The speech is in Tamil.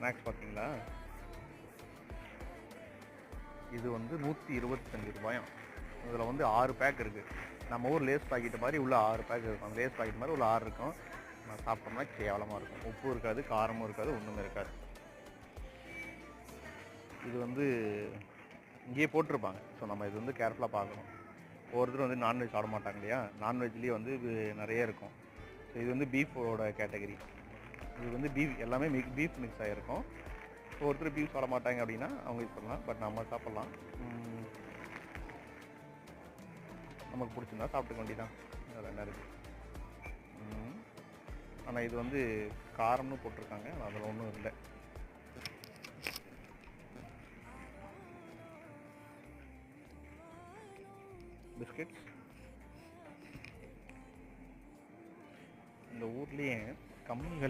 ஸ்நாக்ஸ் பார்த்தீங்களா? இது வந்து 125 ரூபாயாம். இதில் வந்து 6 பேக் இருக்குது. நம்ம ஊர் லேஸ் பாக்கெட்டு மாதிரி உள்ள 6 பேக் இருக்கும். அந்த லேஸ் பாக்கெட் மாதிரி உள்ள 6 இருக்கும். நான் சாப்பிட்டோம்னா கேவலமாக இருக்கும். உப்பும் இருக்காது, காரமும் இருக்காது, ஒன்றுமே இருக்காது. இது வந்து இங்கேயே போட்டிருப்பாங்க. ஸோ நம்ம இது வந்து கேர்ஃபுல்லாக பார்க்கணும். ஒவ்வொருத்தரும் வந்து நான்வெஜ் சாப்பிட மாட்டாங்க இல்லையா? நான்வெஜ்லேயே வந்து இது நிறைய இருக்கும். ஸோ இது வந்து பீஃபோட கேட்டகரி. இது வந்து பீஃப் எல்லாமே பீஃப் மிக்ஸ் ஆகிருக்கும். ஒருத்தர் பீஃப் சாப்பிட மாட்டாங்க அப்படின்னா அவங்க இது பண்ணலாம். பட் நம்ம சாப்பிட்லாம். நமக்கு பிடிச்சிருந்தா சாப்பிட்டுக்க வேண்டியதான். அதில் என்ன இருக்குது. ஆனால் இது வந்து காரம்னு போட்டிருக்காங்க. அதில் ஒன்றும் இல்லை. பிஸ்கெட்ஸ் இந்த ஊர்லேயே கம்பெனிகளே